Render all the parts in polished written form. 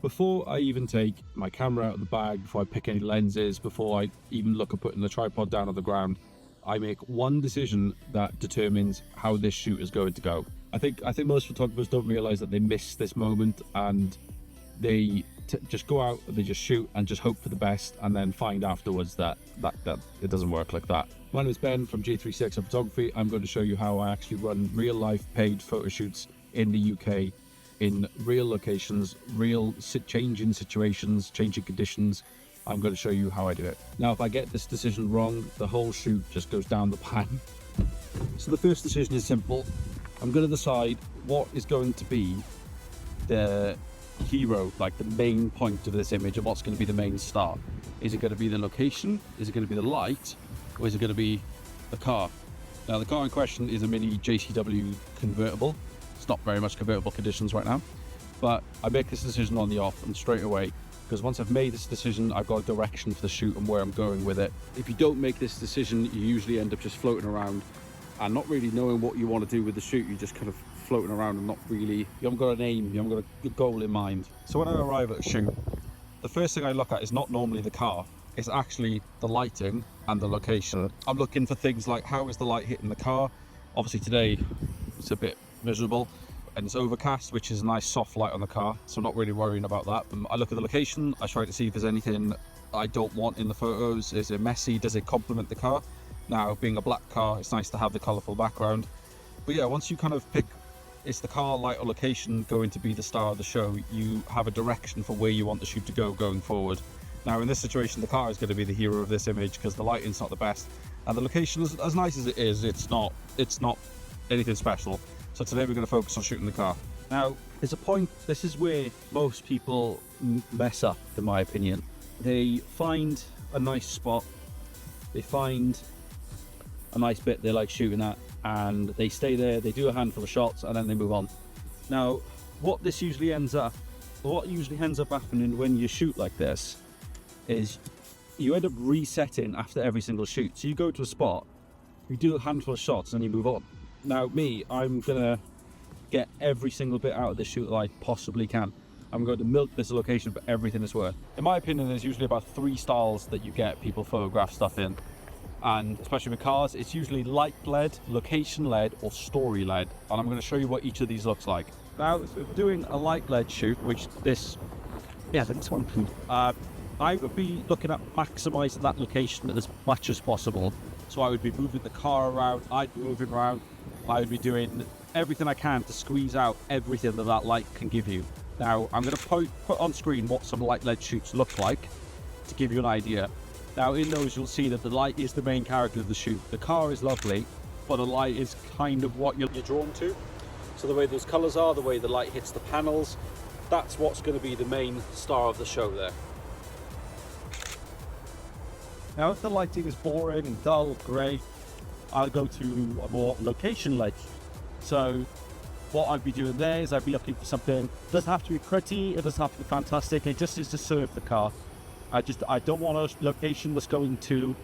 Before I even take my camera out of the bag, before I pick any lenses, before I even look at putting the tripod down on the ground, I make one decision that determines how this shoot is going to go. I think most photographers don't realize that they miss this moment, and they just go out, they just shoot and just hope for the best, and then find afterwards that it doesn't work like that. My name is Ben from G36 Photography. I'm going to show you how I actually run real life paid photo shoots in the UK, in real locations, real changing situations, changing conditions. I'm going to show you how I do it. Now, if I get this decision wrong, the whole shoot just goes down the pan. So the first decision is simple. I'm going to decide what is going to be the hero, like the main point of this image, and what's going to be the main star. Is it going to be the location? Is it going to be the light? Or is it going to be the car? Now, the car in question is a mini JCW convertible. It's not very much convertible conditions right now, but I make this decision on the off and straight away, because once I've made this decision, I've got a direction for the shoot and where I'm going with it. If you don't make this decision, you usually end up just floating around and not really knowing what you want to do with the shoot. You're just kind of floating around and not really, you haven't got an aim, you haven't got a goal in mind. So when I arrive at a shoot, the first thing I look at is not normally the car, it's actually the lighting and the location. I'm looking for things like, how is the light hitting the car? Obviously today it's a bit miserable and it's overcast, which is a nice soft light on the car, so I'm not really worrying about that. I look at the location, I try to see if there's anything I don't want in the photos. Is it messy? Does it complement the car? Now, being a black car, it's nice to have the colourful background. But yeah, once you kind of pick, is the car, light or location going to be the star of the show, you have a direction for where you want the shoot to go going forward. Now in this situation, the car is going to be the hero of this image because the lighting's not the best, and the location, as nice as it is, it's not anything special. So today we're going to focus on shooting the car. Now, there's a point, this is where most people mess up, in my opinion. They find a nice spot, they find a nice bit they like shooting at, and they stay there, they do a handful of shots, and then they move on. Now, what usually ends up happening when you shoot like this is you end up resetting after every single shoot. So you go to a spot, you do a handful of shots, and you move on. Now me, I'm gonna get every single bit out of this shoot that I possibly can. I'm going to milk this location for everything it's worth. In my opinion, there's usually about 3 styles that you get people photograph stuff in. And especially with cars, it's usually light led, location led, or story led. And I'm going to show you what each of these looks like. Now, if we're doing a light led shoot, which this one, I would be looking at maximizing that location as much as possible. So I would be moving the car around, I'd be moving around, I would be doing everything I can to squeeze out everything that light can give you. Now, I'm going to put on screen what some light led shoots look like to give you an idea. Now in those you'll see that the light is the main character of the shoot. The car is lovely, but the light is kind of what you're drawn to. So the way those colours are, the way the light hits the panels, that's what's going to be the main star of the show there. Now if the lighting is boring and dull, grey, I'll go to a more location-led. So what I'd be doing there is I'd be looking for something, it doesn't have to be pretty, it doesn't have to be fantastic, it just is to serve the car. I don't want a location that's going to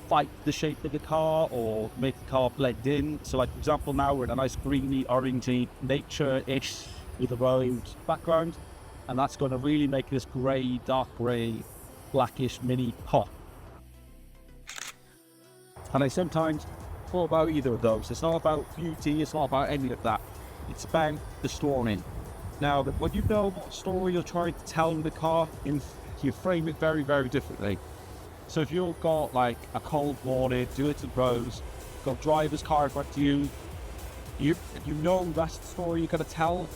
fight the shape of the car or make the car blend in. So like for example, now we're in a nice greeny, orangey, nature-ish with a road background, and that's going to really make this grey, dark grey, blackish mini pop. And I sometimes thought about either of those. It's not about beauty, it's not about any of that. It's about the story. Now, when you know what story you're trying to tell in the car, you frame it very, very differently. So if you've got like a cold morning, do it in rows, got driver's car in front of you, you know that's the story you're going to tell.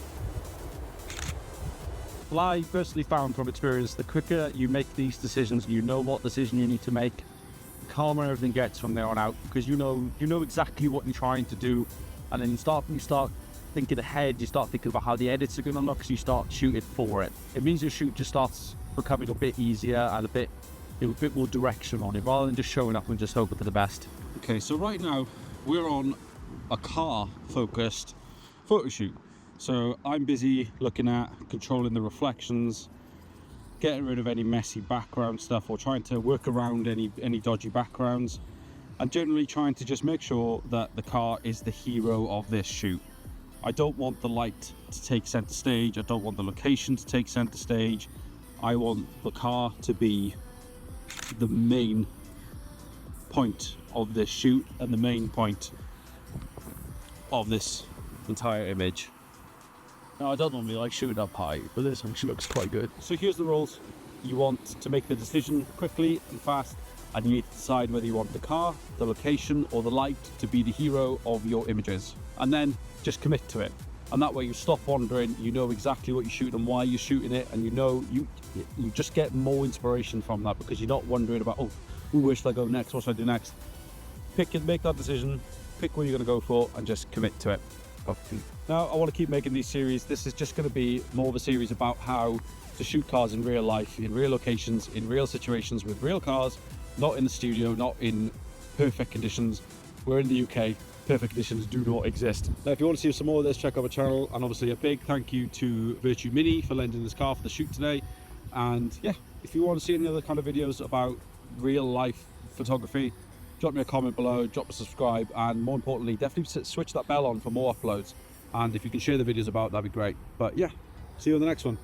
Well, I personally found from experience, the quicker you make these decisions, you know what decision you need to make, the calmer everything gets from there on out, because you know exactly what you're trying to do, and then you start thinking ahead, you start thinking about how the edits are going to look, because you start shooting for it. It means your shoot just starts becoming a bit easier and a bit more direction on it, rather than just showing up and just hoping for the best. Okay, so right now we're on a car focused photo shoot. So I'm busy looking at controlling the reflections, getting rid of any messy background stuff, or trying to work around any dodgy backgrounds, and generally trying to just make sure that the car is the hero of this shoot. I don't want the light to take center stage. I don't want the location to take center stage. I want the car to be the main point of this shoot and the main point of this entire image. Now, I don't normally like shooting up high, but this actually looks quite good. So here's the rules. You want to make the decision quickly and fast, and you need to decide whether you want the car, the location, or the light to be the hero of your images. And then just commit to it. And that way you stop wandering, you know exactly what you're shooting and why you're shooting it, and you know you just get more inspiration from that, because you're not wondering about, oh, where should I go next, what should I do next? Make that decision, pick what you're going to go for, and just commit to it. Okay. Now, I want to keep making these series. This is just going to be more of a series about how to shoot cars in real life, in real locations, in real situations with real cars, not in the studio, not in perfect conditions. We're in the UK. Perfect conditions do not exist. Now, if you want to see some more of this, check out my channel. And obviously a big thank you to Virtue Mini for lending this car for the shoot today. And yeah, if you want to see any other kind of videos about real life photography, drop me a comment below, drop a subscribe, and more importantly, definitely switch that bell on for more uploads. And if you can share the videos about, that'd be great. But yeah, see you on the next one.